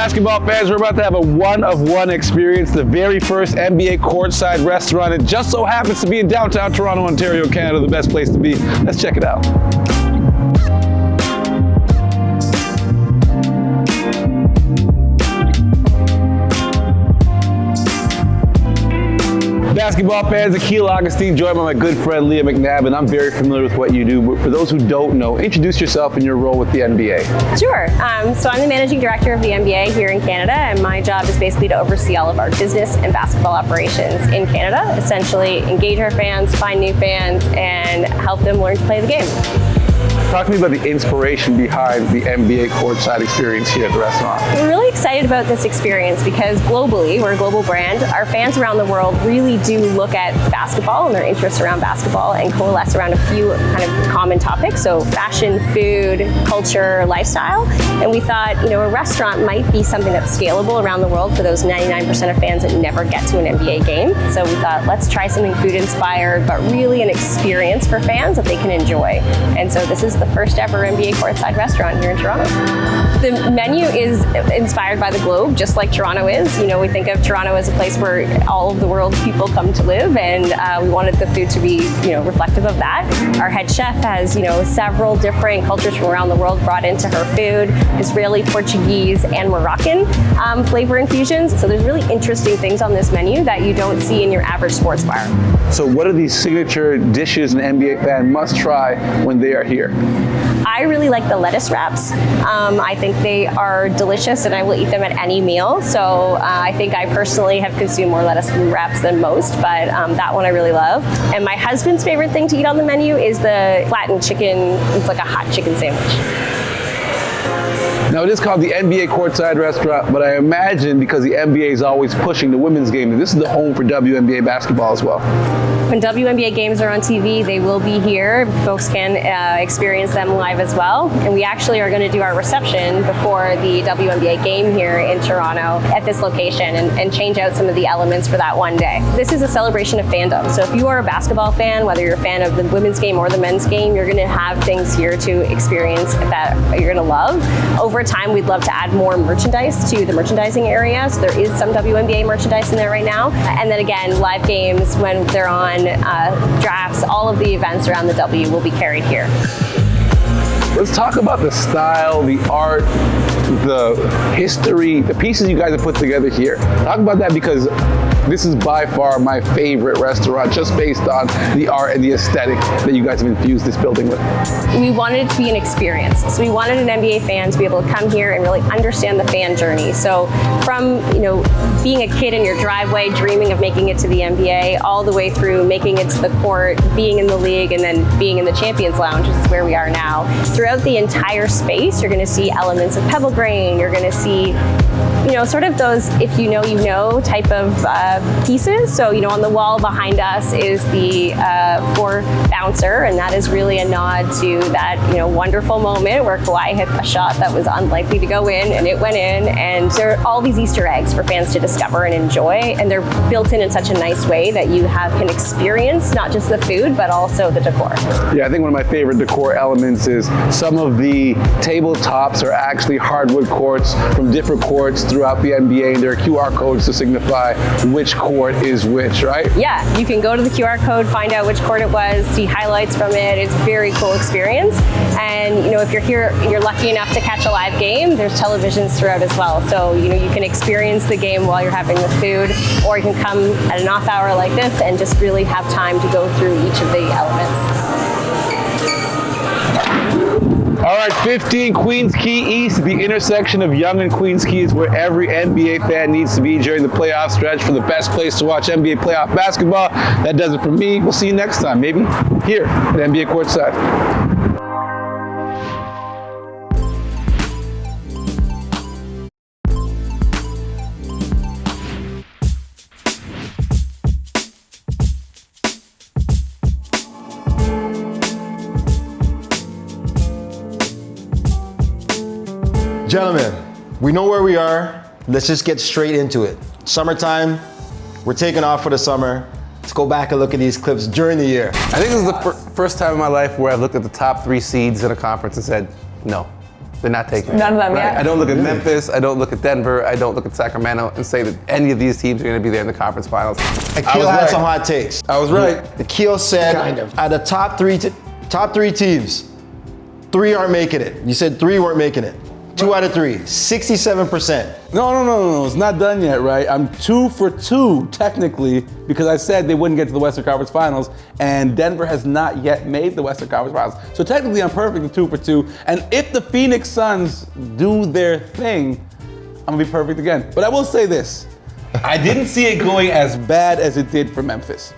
Basketball fans, we're about to have a one-of-one experience, the very first NBA Courtside restaurant. It just so happens to be in downtown Toronto, Ontario, Canada, the best place to be. Let's check it out. Basketball fans, Akil joined by my good friend Leah MacNab, and I'm very familiar with what you do. But for those who don't know, introduce yourself and your role with the NBA. Sure. So I'm the managing director of the NBA here in Canada, and my job is basically to oversee all of our business and basketball operations in Canada, essentially engage our fans, find new fans, and help them learn to play the game. Talk to me about the inspiration behind the NBA Courtside experience here at the restaurant. We're really excited about this experience because globally, we're a global brand. Our fans around the world really do look at basketball and their interests around basketball and coalesce around a few kind of common topics. So fashion, food, culture, lifestyle. And we thought, a restaurant might be something that's scalable around the world for those 99% of fans that never get to an NBA game. So we thought, let's try something food inspired, but really an experience for fans that they can enjoy. And so this is the first ever NBA Courtside restaurant here in Toronto. The menu is inspired by the globe, just like Toronto is. We think of Toronto as a place where all of the world's people come to live, and we wanted the food to be, reflective of that. Our head chef has, several different cultures from around the world brought into her food, Israeli, Portuguese, and Moroccan flavor infusions. So there's really interesting things on this menu that you don't see in your average sports bar. So what are these signature dishes an NBA fan must try when they are here? I really like the lettuce wraps. I think they are delicious and I will eat them at any meal. So I think I personally have consumed more lettuce wraps than most, but that one I really love. And my husband's favorite thing to eat on the menu is the flattened chicken. It's like a hot chicken sandwich. Now, it is called the NBA Courtside Restaurant, but I imagine because the NBA is always pushing the women's game, this is the home for WNBA basketball as well. When WNBA games are on TV, they will be here. Folks can experience them live as well. And we actually are going to do our reception before the WNBA game here in Toronto at this location and change out some of the elements for that one day. This is a celebration of fandom. So if you are a basketball fan, whether you're a fan of the women's game or the men's game, you're going to have things here to experience that you're going to love. Over time, we'd love to add more merchandise to the merchandising area. So there is some WNBA merchandise in there right now. And then again, live games when they're on, drafts, all of the events around the W will be carried here. Let's talk about the style, the art, the history, the pieces you guys have put together here. Talk about that because this is by far my favorite restaurant just based on the art and the aesthetic that you guys have infused this building with. We wanted it to be an experience. So we wanted an NBA fan to be able to come here and really understand the fan journey. So from, being a kid in your driveway, dreaming of making it to the NBA, all the way through making it to the court, being in the league, and then being in the Champions Lounge, which is where we are now. Throughout the entire space, you're going to see elements of pebble grain. You're going to see sort of those if you know type of pieces. So, on the wall behind us is the 4 bouncer, and that is really a nod to that, wonderful moment where Kawhi hit a shot that was unlikely to go in, and it went in. And there are all these Easter eggs for fans to discover and enjoy, and they're built in such a nice way that you can experience not just the food, but also the decor. Yeah, I think one of my favorite decor elements is some of the tabletops are actually hardwood courts from different courts throughout the NBA, and there are QR codes to signify which court is which, right? Yeah, you can go to the QR code, find out which court it was, see highlights from it. It's a very cool experience. And if you're here, you're lucky enough to catch a live game, there's televisions throughout as well. So you can experience the game while you're having the food, or you can come at an off hour like this and just really have time to go through each of the elements. All right, 15 Queens Quay East, the intersection of Yonge and Queens Quay is where every NBA fan needs to be during the playoff stretch for the best place to watch NBA playoff basketball. That does it for me. We'll see you next time, maybe here at NBA Courtside. Gentlemen, we know where we are. Let's just get straight into it. Summertime, we're taking off for the summer. Let's go back and look at these clips during the year. I think this is the first time in my life where I've looked at the top 3 seeds in a conference and said, no. They're not taking it. None of them, Right? yeah. I don't look at Memphis, I don't look at Denver, I don't look at Sacramento and say that any of these teams are going to be there in the conference finals. Akil had some hot takes. I was right. Akil said, Kind of. out of the top three teams, 3 aren't making it. You said 3 weren't making it. 2 out of 3, 67%. No, it's not done yet, right? I'm 2 for 2, technically, because I said they wouldn't get to the Western Conference Finals, and Denver has not yet made the Western Conference Finals. So technically I'm perfect with 2 for 2, and if the Phoenix Suns do their thing, I'm gonna be perfect again. But I will say this, I didn't see it going as bad as it did for Memphis.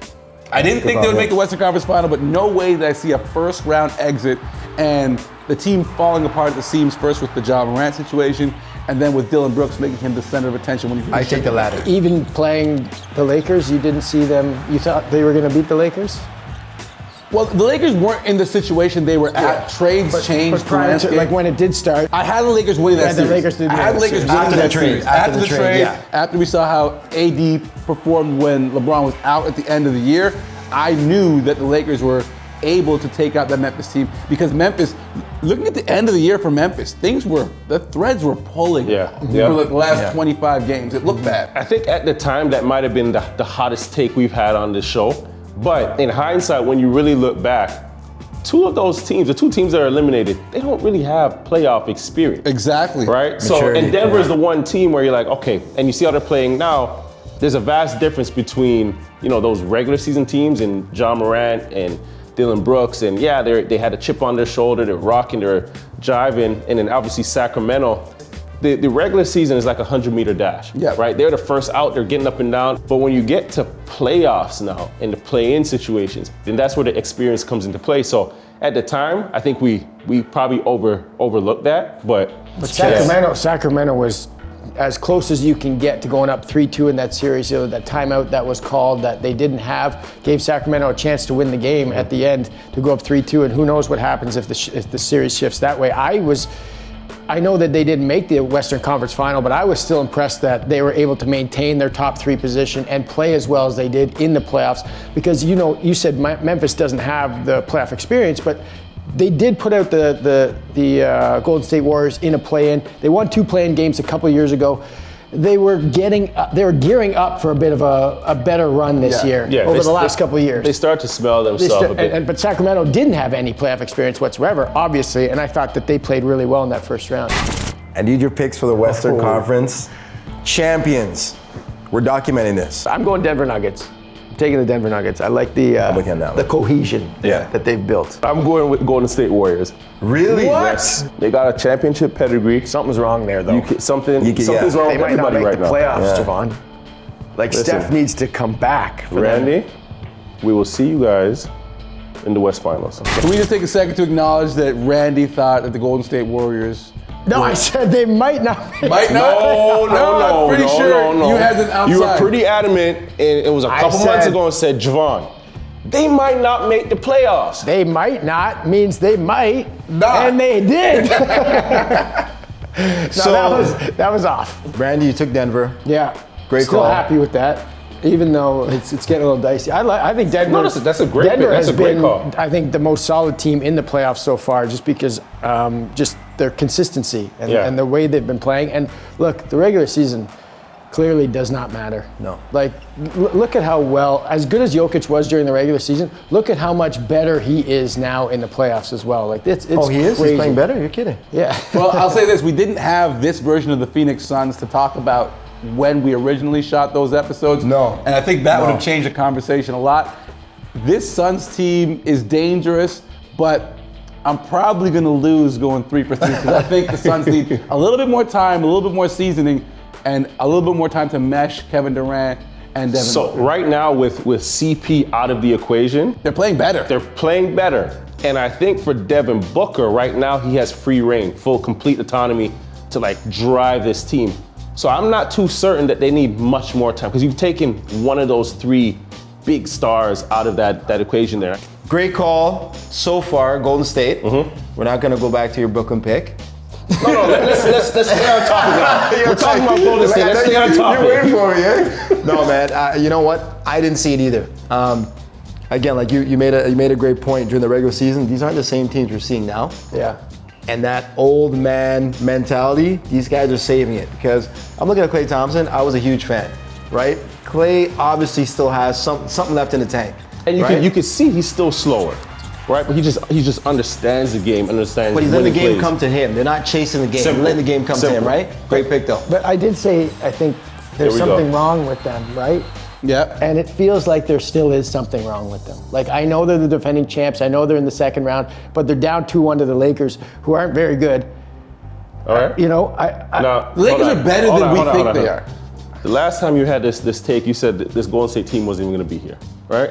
I didn't think they would make the Western Conference Final, but no way did I see a first round exit and the team falling apart at the seams, first with the Ja Morant situation, and then with Dylan Brooks making him the center of attention when he I take the latter. Even playing the Lakers, you didn't see them, you thought they were going to beat the Lakers? Well, the Lakers weren't in the situation they were at. Trades changed. But prior to, like when it did start, I had the Lakers winning that the series. Lakers did I win had the that Lakers series. winning After the that trade. series. After the trade, yeah. After we saw how AD performed when LeBron was out at the end of the year, I knew that the Lakers were able to take out that Memphis team because Memphis, looking at the end of the year for Memphis, the threads were pulling for the last 25 games. It looked bad. I think at the time that might have been the hottest take we've had on this show. But in hindsight, when you really look back, 2 of those teams, the 2 teams that are eliminated, they don't really have playoff experience. Exactly. Right? So, and Denver is the one team where you're like, okay, and you see how they're playing now, there's a vast difference between, those regular season teams and Ja Morant and Dylan Brooks, and they had a chip on their shoulder, they're rocking, they're jiving, and then obviously Sacramento. The regular season is like a 100-meter dash, right? They're the first out, they're getting up and down. But when you get to playoffs now and the play-in situations, then that's where the experience comes into play. So at the time, I think we probably overlooked that, but Sacramento was as close as you can get to going up 3-2 in that series. That timeout that was called that they didn't have gave Sacramento a chance to win the game at the end to go up 3-2, and who knows what happens if the series shifts that way. I know that they didn't make the Western Conference Final, but I was still impressed that they were able to maintain their top 3 position and play as well as they did in the playoffs. Because you said Memphis doesn't have the playoff experience, but they did put out the Golden State Warriors in a play-in. They won 2 play-in games a couple years ago. They were gearing up for a bit of a better run this year over the last couple of years. They start to smell themselves a bit. But Sacramento didn't have any playoff experience whatsoever, obviously, and I thought that they played really well in that first round. I need your picks for the Western Conference champions. We're documenting this. I'm going Denver Nuggets. I'm taking the Denver Nuggets. I like the cohesion that they've built. I'm going with Golden State Warriors. Really? What? Yes. They got a championship pedigree. Something's wrong there, though. Something's wrong They with might not everybody make right the now. playoffs, Javon. Listen. Steph needs to come back. For them. Randy, we will see you guys in the West Finals. Can we just take a second to acknowledge that Randy thought that the Golden State Warriors No, I said they might not. might not? I'm pretty sure you had it outside. You were pretty adamant, and it was a couple months ago, and said, Javon, they might not make the playoffs. They might not means they might, Not. and they did. So that was off. Randy, you took Denver. Yeah, Great Still call. happy with that, even though it's getting a little dicey. I think Denver. No, that's a great Denver pick. That's has a great been, call. I think, the most solid team in the playoffs so far, just because just their consistency and the way they've been playing. And look, the regular season clearly does not matter. No. Like, look at how well, as good as Jokic was during the regular season, look at how much better he is now in the playoffs as well. Like, it's Oh, he is? crazy. He's playing better? You're kidding. Yeah. Well, I'll say this, we didn't have this version of the Phoenix Suns to talk about when we originally shot those episodes. No. And I think that would have changed the conversation a lot. This Suns team is dangerous, but I'm probably going to lose going 3 for 3 because I think the Suns need a little bit more time, a little bit more seasoning, and a little bit more time to mesh Kevin Durant and Devin So Booker. right now with CP out of the equation, They're playing better. they're playing better. And I think for Devin Booker, right now he has free reign, full complete autonomy to drive this team. So I'm not too certain that they need much more time because you've taken one of those 3 big stars out of that equation there. Great call so far, Golden State. We're not going to go back to your Brooklyn pick. No, let's stay on topic now. We're talking about Golden State. Let's stay on topic. You're waiting for me, eh? No, man. You know what? I didn't see it either. Again, like you made a great point during the regular season. These aren't the same teams we're seeing now. Yeah. and that old man mentality, these guys are saving it. Because I'm looking at Klay Thompson, I was a huge fan, right? Klay obviously still has something left in the tank. And right? you can see he's still slower, right? But he just understands the game, understands. But he's letting the game plays. come to him. They're not chasing the game. Simple. They're letting the game come to him, Simple. right? Great pick though. But I did say, I think there's Here we something go. wrong with them, right? Yeah. And it feels like there still is something wrong with them. Like, I know they're the defending champs, I know they're in the second round, but they're down 2-1 to the Lakers, who aren't very good. All right. You know, Now, The Lakers hold on. are better Hold than on, we hold on, think hold on, they hold on. are. The last time you had this take, you said that this Golden State team wasn't even going to be here, right?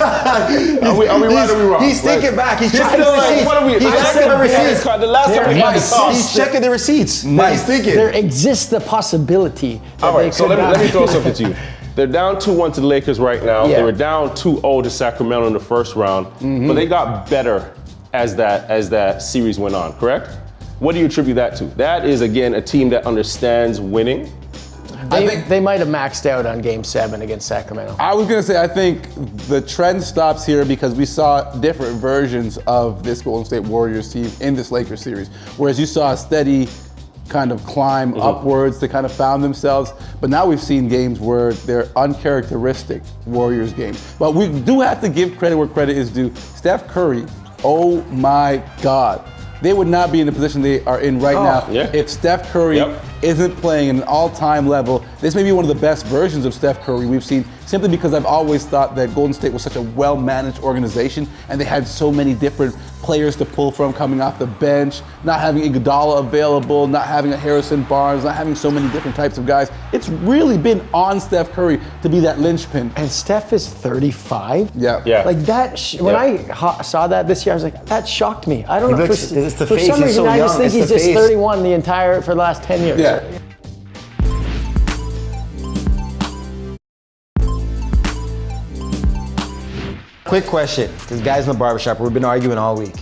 Are we right or are we wrong? He's thinking back. He's checking the still like, receipts. what are we- He's I checking said the we had receipts. this the last time we had this talk. He's checking the receipts. He's thinking. there exists the possibility that All they right, so could let me not- throw something to you. They're down 2-1 to the Lakers right now. Yeah. They were down 2-0 to Sacramento in the first round, but they got better as that series went on, correct? What do you attribute that to? That is, again, a team that understands winning. They might have maxed out on Game 7 against Sacramento. I was gonna say, I think the trend stops here because we saw different versions of this Golden State Warriors team in this Lakers series. Whereas you saw a steady kind of climb upwards, they kind of found themselves. But now we've seen games where they're uncharacteristic Warriors games. But we do have to give credit where credit is due. Steph Curry, oh my God. They would not be in the position they are in right now yeah. if Steph Curry isn't playing at an all-time level. This may be one of the best versions of Steph Curry we've seen, simply because I've always thought that Golden State was such a well-managed organization and they had so many different players to pull from coming off the bench, not having Iguodala available, not having a Harrison Barnes, not having so many different types of guys. It's really been on Steph Curry to be that linchpin. And Steph is 35? Yeah. Like that, when I saw that this year, I was like, that shocked me. I don't know. looks- it's the for face, some he's reason, so I just young, think it's he's the just face. 31 for the last 10 years. Yeah. Quick question, because guys in the barbershop, we've been arguing all week.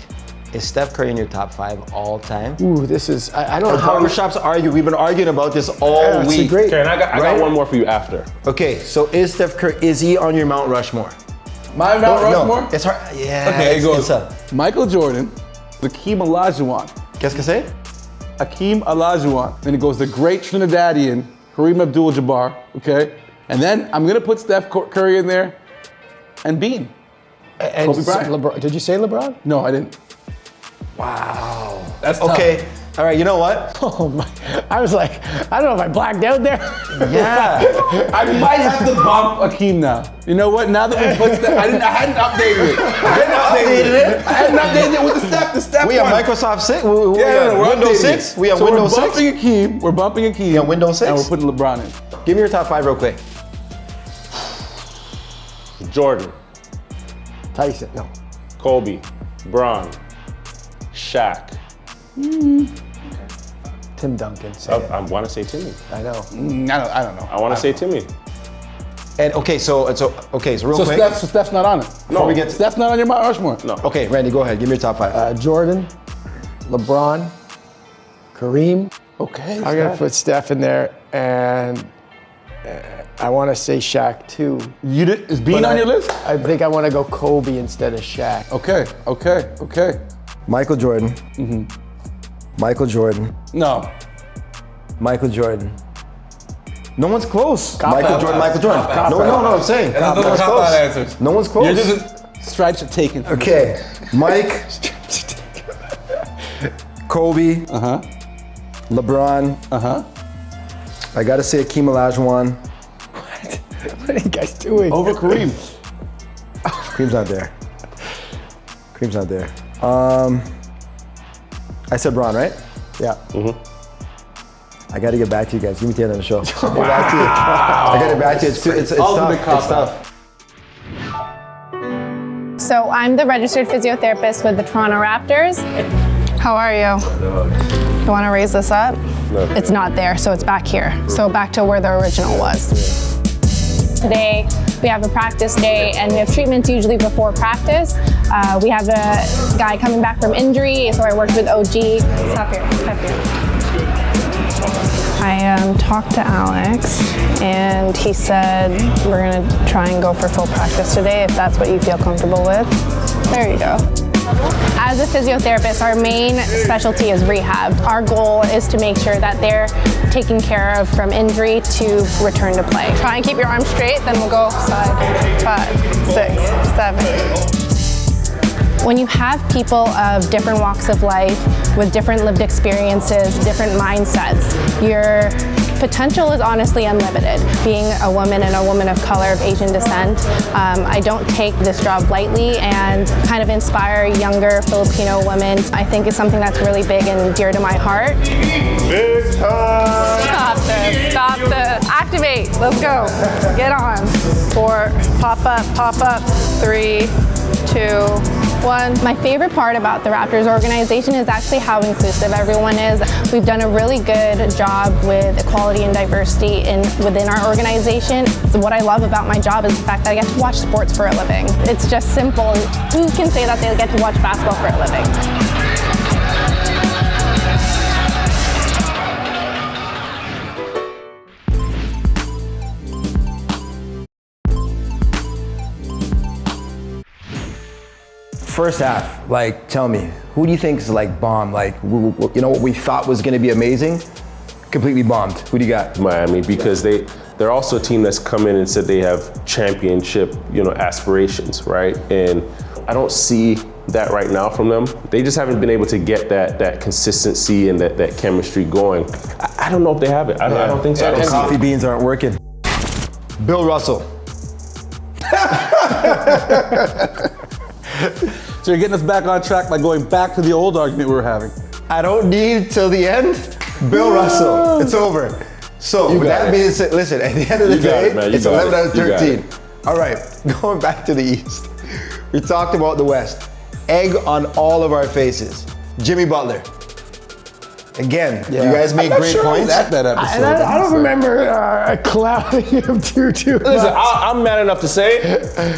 Is Steph Curry in your top 5 all time? Ooh, this is, I don't The know how. barbershops argue. We've been arguing about this all Yeah, it's a week. great- Okay, and I got Right? one more for you after. Okay, so is Steph Curry, is he on your Mount Rushmore? My Mount Rushmore? No, it's hard. Yeah. Okay, it goes It's a, Michael Jordan, Hakeem Olajuwon, qu'est-ce que c'est? Hakeem Olajuwon. Then it goes the great Trinidadian, Kareem Abdul-Jabbar, okay? And then I'm gonna put Steph Curry in there and Bean. And Kobe Bryant. LeBron, did you say LeBron? No, I didn't. Wow. That's tough. Okay, all right, you know what? Oh my, I was like, I don't know if I blacked out there. Yeah. I might have to bump Hakeem now. You know what? Now that we put Steph, I hadn't updated it. I hadn't updated it with the step We have one. Microsoft 6? We Yeah, have we're Windows updating 6? it. We have So Windows 6? We're bumping Hakeem. Yeah, Windows 6? And we're putting LeBron in. Give me your top 5 real quick. Jordan, Tyson, no. Kobe, Bron, Shaq. Tim Duncan. Say it. I want to say Timmy. I know. I don't know. I want to say Timmy. And okay, so real So quick. Steph's not on it. No. we get- Steph's not on your Mount Rushmore. No. Okay, Randy, go ahead. Give me your top 5. Jordan, LeBron, Kareem. Okay. I'm gonna put Steph in there, and I want to say Shaq too. Is Bean But on your list? I think I want to go Kobe instead of Shaq. Okay. Michael Jordan. Mm-hmm. Michael Jordan. No. Michael Jordan. No one's close. Cop Michael out. Jordan. Cop No, I'm saying. That's No the one's cop close. out answers. No one's close. You're just stripes are taken. Okay, Mike. Kobe. LeBron. I gotta say Akeem Olajuwon. What are you guys doing? Over Kareem. Kareem's not there. Kareem's not there. I said Bron, right? Yeah. I gotta get back to you guys. Give me the end of the show. Get back to you. I gotta get back to you. It's Ultimate tough. cop It's tough. So I'm the registered physiotherapist with the Toronto Raptors. How are you? You want to raise this up? No. It's not there, so it's back here. So back to where the original was. Today, we have a practice day, and we have treatments usually before practice. We have a guy coming back from injury, so I worked with OG. Stop here. I talked to Alex, and he said we're gonna try and go for full practice today if that's what you feel comfortable with. There you go. As a physiotherapist, our main specialty is rehab. Our goal is to make sure that they're taken care of from injury to return to play. Try and keep your arms straight, then we'll go side, 5, 6, 7. When you have people of different walks of life with different lived experiences, different mindsets, your potential is honestly unlimited. Being a woman and a woman of color of Asian descent, I don't take this job lightly, and kind of inspire younger Filipino women, I think is something that's really big and dear to my heart. Big time! Stop this, activate, let's go, get on. 4, pop up, 3, 2, 1. My favorite part about the Raptors organization is actually how inclusive everyone is. We've done a really good job with equality and diversity within our organization. So what I love about my job is the fact that I get to watch sports for a living. It's just simple. Who can say that they get to watch basketball for a living? First half, like, tell me, who do you think is like bomb? Like, you know what we thought was gonna be amazing? Completely bombed. Who do you got? Miami, because they're also a team that's come in and said they have championship, aspirations, right? And I don't see that right now from them. They just haven't been able to get that consistency and that chemistry going. I don't know if they have it. I don't think so. And coffee beans aren't working. Bill Russell. So you're getting us back on track by going back to the old argument we were having. I don't need till the end. Bill Russell, it's over. So with that being said, listen, at the end of the day, it's 11 out of 13. All right, going back to the East. We talked about the West. Egg on all of our faces. Jimmy Butler. Again, you guys made great points. That episode. I don't remember clouding him too Listen, I'm mad enough to say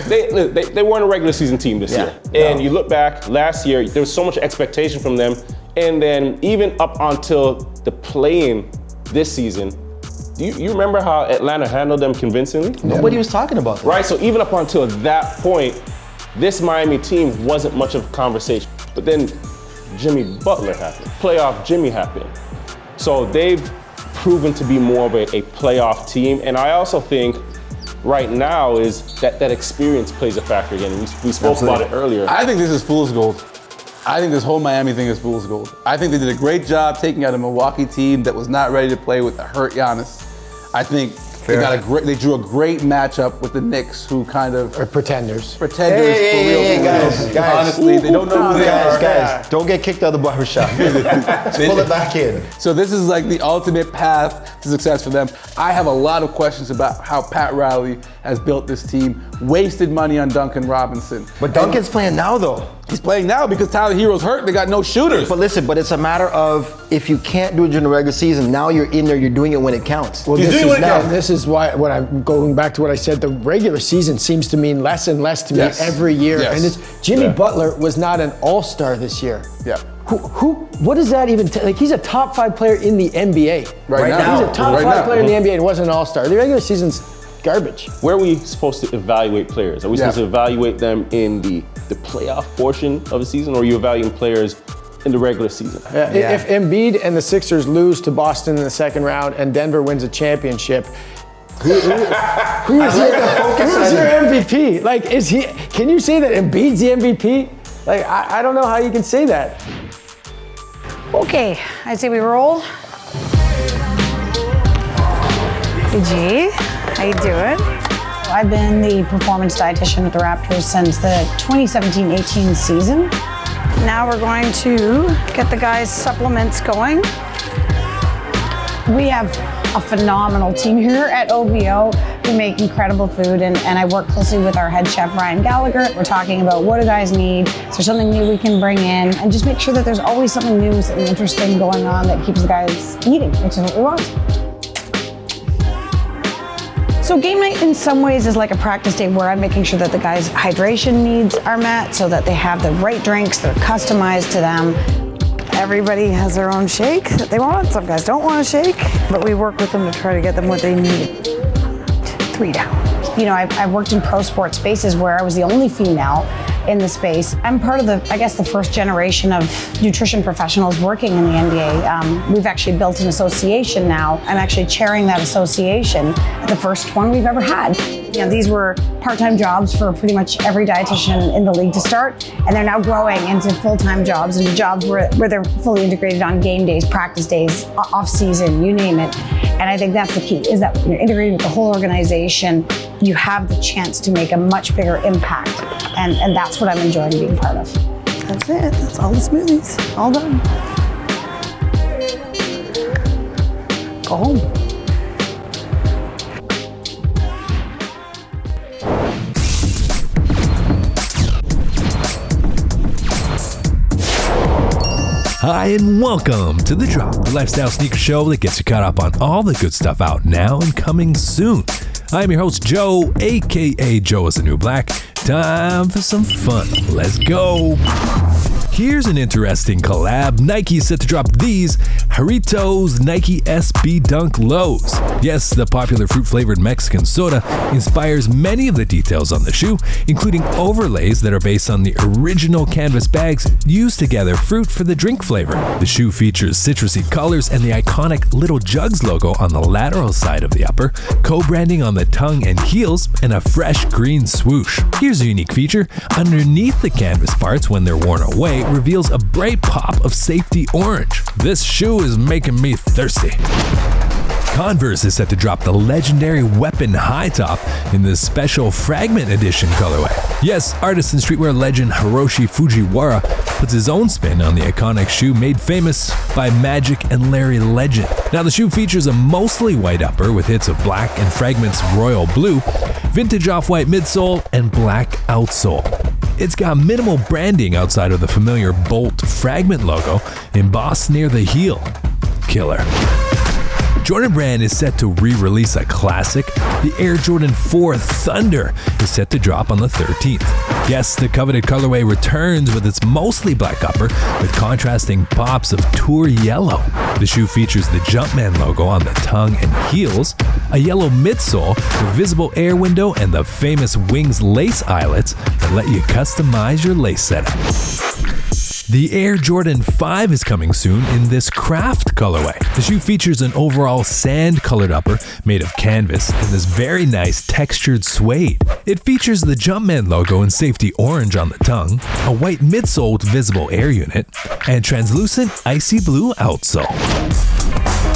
they weren't a regular season team this year. And you look back last year, there was so much expectation from them. And then even up until the play-in this season, do you remember how Atlanta handled them convincingly? Nobody was talking about that. Right, so even up until that point, this Miami team wasn't much of a conversation. But then Jimmy Butler happened. Playoff Jimmy happened. So they've proven to be more of a playoff team. And I also think right now is that experience plays a factor again. We spoke about it earlier. I think this is fool's gold. I think this whole Miami thing is fool's gold. I think they did a great job taking out a Milwaukee team that was not ready to play with a hurt Giannis. I think they drew a great matchup with the Knicks, who kind of Or pretenders. Hey, guys. Honestly, they don't know who they are. Guys, don't get kicked out of the barbershop. Pull it back in. So this is like the ultimate path to success for them. I have a lot of questions about how Pat Riley has built this team, wasted money on Duncan Robinson. But Duncan's playing now, though. He's playing now because Tyler Hero's hurt. They got no shooters. But listen, it's a matter of if you can't do it during the regular season, now you're in there, you're doing it when it counts. Well, this is why, when I'm going back to what I said, the regular season seems to mean less and less to me every year. Yes. And Jimmy Butler was not an all-star this year. Yeah. What does that even like? He's a top 5 player in the NBA. Right now. He's a top 5 player in the NBA and wasn't an all-star. The regular season's garbage. Where are we supposed to evaluate players? Are we supposed to evaluate them in the playoff portion of the season, or are you evaluating players in the regular season? If Embiid and the Sixers lose to Boston in the second round and Denver wins a championship, who's your MVP? Like, can you say that Embiid's the MVP? Like, I don't know how you can say that. Okay, I say we roll. Hey G, how you doing? I've been the performance dietitian with the Raptors since the 2017-18 season. Now we're going to get the guys' supplements going. We have a phenomenal team here at OVO. We make incredible food, and I work closely with our head chef, Ryan Gallagher. We're talking about what do guys need, is there something new we can bring in, and just make sure that there's always something new, something interesting going on that keeps the guys eating, which is what we want. So game night in some ways is like a practice day where I'm making sure that the guys' hydration needs are met so that they have the right drinks that are customized to them. Everybody has their own shake that they want. Some guys don't want a shake, but we work with them to try to get them what they need. 3 down. You know, I've worked in pro sports spaces where I was the only female, in the space. I'm part of the first generation of nutrition professionals working in the NBA. We've actually built an association now. I'm actually chairing that association, the first one we've ever had. These were part-time jobs for pretty much every dietitian in the league to start, and they're now growing into full-time jobs, into jobs where they're fully integrated on game days, practice days, off-season, you name it. And I think that's the key, is that when you're integrated with the whole organization, you have the chance to make a much bigger impact, and that's what I'm enjoying being part of. That's it. That's all the smoothies. All done. Go home. Hi, and welcome to The Drop, the lifestyle sneaker show that gets you caught up on all the good stuff out now and coming soon. I'm your host, Joe, aka Joe is the New Black. Time for some fun. Let's go. Here's an interesting collab. Nike is set to drop these Jarritos Nike SB Dunk Lows. Yes, the popular fruit-flavored Mexican soda inspires many of the details on the shoe, including overlays that are based on the original canvas bags used to gather fruit for the drink flavor. The shoe features citrusy colors and the iconic Little Jugs logo on the lateral side of the upper, co-branding on the tongue and heels, and a fresh green swoosh. Here's a unique feature. Underneath the canvas parts, when they're worn away, reveals a bright pop of safety orange. This shoe is making me thirsty. Converse is set to drop the legendary Weapon High Top in this special Fragment Edition colorway. Yes, artist and streetwear legend Hiroshi Fujiwara puts his own spin on the iconic shoe made famous by Magic and Larry Legend. Now, the shoe features a mostly white upper with hits of black and Fragment's royal blue, vintage off-white midsole, and black outsole. It's got minimal branding outside of the familiar Bolt Fragment logo embossed near the heel. Killer. Jordan Brand is set to re-release a classic. The Air Jordan 4 Thunder is set to drop on the 13th. Yes, the coveted colorway returns with its mostly black upper with contrasting pops of Tour Yellow. The shoe features the Jumpman logo on the tongue and heels, a yellow midsole, a visible air window, and the famous Wings lace eyelets that let you customize your lace setup. The Air Jordan 5 is coming soon in this craft colorway. The shoe features an overall sand-colored upper made of canvas and this very nice textured suede. It features the Jumpman logo in safety orange on the tongue, a white midsole with visible air unit, and translucent icy blue outsole.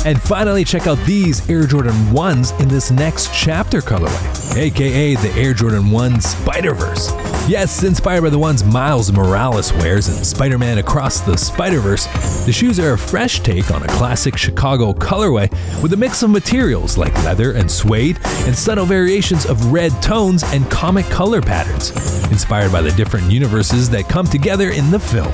And finally, check out these Air Jordan 1s in this next chapter colorway, aka the Air Jordan 1 Spider-Verse. Yes, inspired by the ones Miles Morales wears in Spider-Man Across the Spider-Verse, the shoes are a fresh take on a classic Chicago colorway with a mix of materials like leather and suede and subtle variations of red tones and comic color patterns, inspired by the different universes that come together in the film.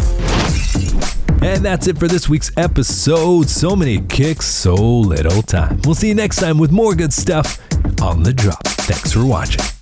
And that's it for this week's episode. So many kicks, so little time. We'll see you next time with more good stuff on The Drop. Thanks for watching.